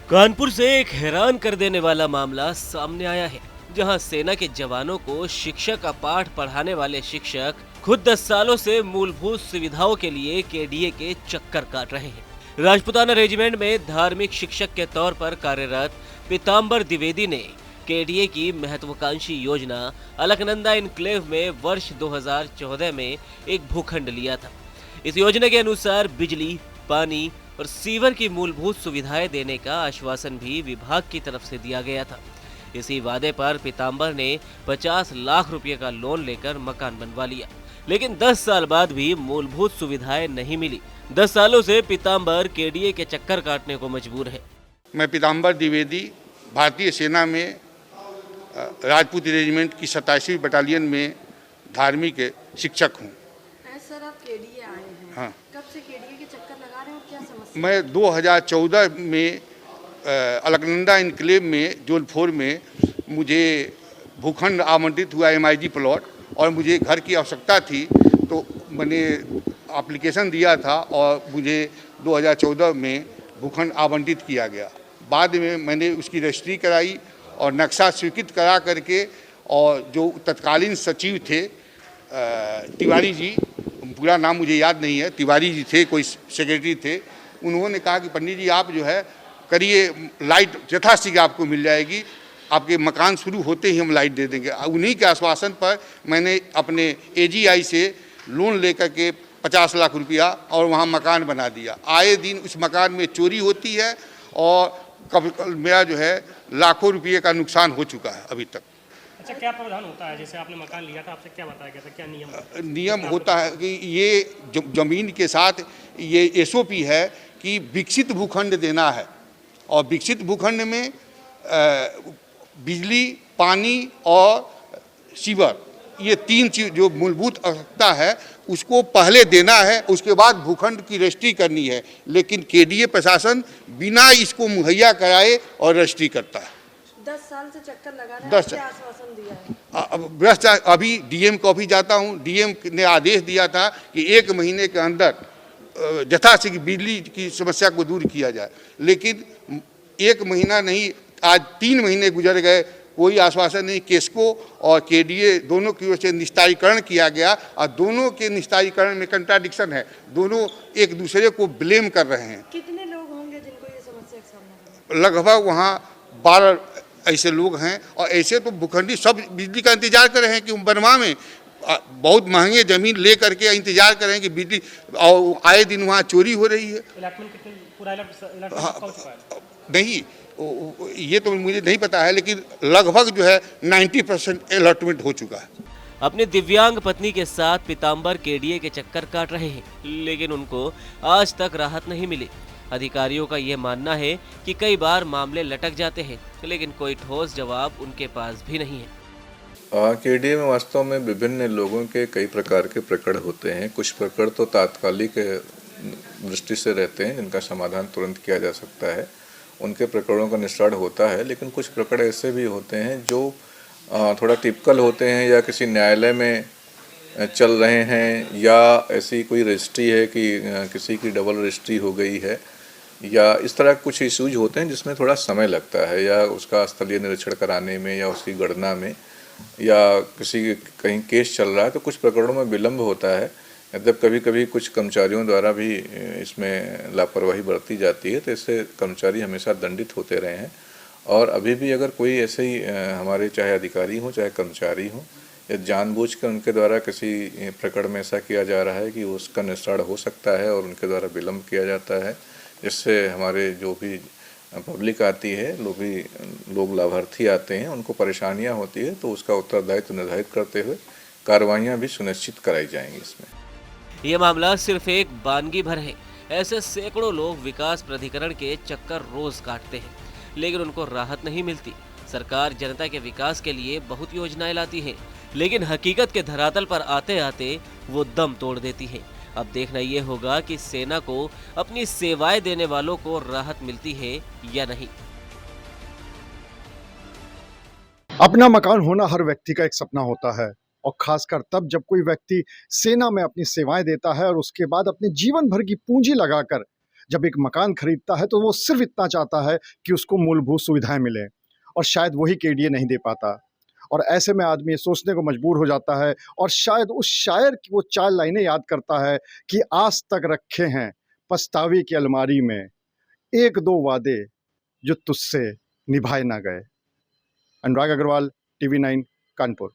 कानपुर से एक हैरान कर देने वाला मामला सामने आया है, जहां सेना के जवानों को शिक्षा का पाठ पढ़ाने वाले शिक्षक खुद 10 सालों से मूलभूत सुविधाओं के लिए केडीए के चक्कर काट रहे हैं। राजपुताना रेजिमेंट में धार्मिक शिक्षक के तौर पर कार्यरत पीताम्बर द्विवेदी ने केडीए की महत्वाकांक्षी योजना अलकनंदा इनक्लेव में वर्ष 2014 में एक भूखंड लिया था। इस योजना के अनुसार बिजली, पानी और सीवर की मूलभूत सुविधाएं देने का आश्वासन भी विभाग की तरफ से दिया गया था। इसी वादे पर पीताम्बर ने 50 लाख रुपए का लोन लेकर मकान बनवा लिया, लेकिन 10 साल बाद भी मूलभूत सुविधाएं नहीं मिली। 10 सालों से पीताम्बर केडीए के चक्कर काटने को मजबूर है। मैं पीताम्बर द्विवेदी भारतीय सेना में राजपूत रेजिमेंट की 27वीं बटालियन में धार्मिक शिक्षक हूँ। सर, आप केडीए आए हैं। हाँ। कब से केडीए के चक्कर लगा रहे हैं और क्या समस्या? मैं 2014 में अलकनंदा इनक्लेव में जोधपुर में मुझे भूखंड आवंटित हुआ एमआईजी प्लॉट और मुझे घर की आवश्यकता थी, तो मैंने एप्लीकेशन दिया था और मुझे 2014 में भूखंड आवंटित किया गया। बाद में मैंने उसकी रजिस्ट्री कराई और नक्शा स्वीकृत करा करके, और जो तत्कालीन सचिव थे तिवारी जी, पूरा नाम मुझे याद नहीं है, तिवारी जी थे, कोई सेक्रेटरी थे, उन्होंने कहा कि पंडित जी आप जो है करिए, लाइट यथाशीघ्र आपको मिल जाएगी, आपके मकान शुरू होते ही हम लाइट दे देंगे। उन्हीं के आश्वासन पर मैंने अपने एजीआई से लोन लेकर के 50 लाख रुपया और वहाँ मकान बना दिया। आए दिन उस मकान में चोरी होती है और कभी मेरा जो है लाखों रुपये का नुकसान हो चुका है अभी तक। अच्छा, क्या प्रावधान होता है? जैसे आपने मकान लिया था, आपसे क्या बताया गया था, क्या नियम नियम होता है कि ये जमीन के साथ ये एसओपी है कि विकसित भूखंड देना है, और विकसित भूखंड में बिजली, पानी और सीवर, ये 3 चीज जो मूलभूत आवश्यकता है उसको पहले देना है, उसके बाद भूखंड की रजिस्ट्री करनी है। लेकिन केडीए प्रशासन बिना इसको मुहैया कराए और रजिस्ट्री करता है। 10 साल से चक्कर लगा रहे हैं, 10 क्या आश्वासन दिया है? भ्रष्ट अभी डीएम को ऑफिस जाता हूँ, डीएम ने आदेश दिया था कि 1 महीने के अंदर यथाशीघ्र बिजली की समस्या को दूर किया जाए, लेकिन 1 महीना नहीं, आज 3 महीने गुजर गए, कोई आश्वासन नहीं। केस्को और केडीए दोनों की ओर से निस्तारीकरण किया गया, और दोनों के निस्तारीकरण में कंट्राडिक्शन है, दोनों एक दूसरे को ब्लेम कर रहे हैं। कितने लोग होंगे जिनको ये समस्या का सामना करना? लगभग वहाँ 12 ऐसे लोग हैं, और ऐसे तो भूखंडी सब बिजली का इंतजार कर रहे हैं कि बनवा में बहुत महंगे जमीन ले करके इंतजार कर रहे हैं कि बिजली, और आए दिन वहाँ चोरी हो रही है। पूरा नहीं, ये तो मुझे नहीं पता है, लेकिन लगभग जो है 90% अलॉटमेंट हो चुका है। अपनी दिव्यांग पत्नी के साथ पीताम्बर केडीए के चक्कर काट रहे हैं, लेकिन उनको आज तक राहत नहीं मिली। अधिकारियों का यह मानना है कि कई बार मामले लटक जाते हैं, लेकिन कोई ठोस जवाब उनके पास भी नहीं है। केडीए में वास्तव में विभिन्न लोगों के कई प्रकार के प्रकरण होते हैं। कुछ प्रकरण तो तात्कालिक दृष्टि से रहते हैं, जिनका समाधान तुरंत किया जा सकता है, उनके प्रकरणों का निस्तारण होता है। लेकिन कुछ प्रकरण ऐसे भी होते हैं जो थोड़ा टिपिकल होते हैं, या किसी न्यायालय में चल रहे हैं, या ऐसी कोई रजिस्ट्री है कि किसी की डबल रजिस्ट्री हो गई है, या इस तरह कुछ इश्यूज होते हैं जिसमें थोड़ा समय लगता है, या उसका स्थलीय निरीक्षण कराने में, या उसकी गणना में, या किसी कहीं केस चल रहा है तो कुछ प्रकरणों में विलम्ब होता है। मतलब कभी कभी कुछ कर्मचारियों द्वारा भी इसमें लापरवाही बरती जाती है, तो इससे कर्मचारी हमेशा दंडित होते रहे हैं। और अभी भी अगर कोई ऐसे ही हमारे चाहे अधिकारी हों चाहे कर्मचारी हों, या जानबूझ कर उनके द्वारा किसी प्रकरण में ऐसा किया जा रहा है कि उसका निस्तारण हो सकता है और उनके द्वारा विलम्ब किया जाता है, जिससे हमारे जो भी पब्लिक आती है, लोग लाभार्थी आते हैं, उनको परेशानियां होती है, तो उसका उत्तरदायित्व निर्धारित करते हुए कार्रवाइयां भी सुनिश्चित कराई जाएंगी। इसमें ये मामला सिर्फ एक बानगी भर है। ऐसे सैकड़ों लोग विकास प्राधिकरण के चक्कर रोज काटते हैं, लेकिन उनको राहत नहीं मिलती। सरकार जनता के विकास के लिए बहुत योजनाएं लाती है, लेकिन हकीकत के धरातल पर आते आते वो दम तोड़ देती है। अब देखना ये होगा कि सेना को अपनी सेवाएं देने वालों को राहत मिलती है या नहीं। अपना मकान होना हर व्यक्ति का एक सपना होता है, और खासकर तब जब कोई व्यक्ति सेना में अपनी सेवाएं देता है और उसके बाद अपने जीवन भर की पूंजी लगाकर जब एक मकान खरीदता है तो वो सिर्फ इतना चाहता है कि उसको मूलभूत सुविधाएं मिलें, और शायद वही केडीए नहीं दे पाता। और ऐसे में आदमी ये सोचने को मजबूर हो जाता है, और शायद उस शायर की वो 4 लाइनें याद करता है कि आज तक रखे हैं पछतावे की अलमारी में, 1-2 वादे जो तुझसे निभाए ना गए। अनुराग अग्रवाल, टीवी 9, कानपुर।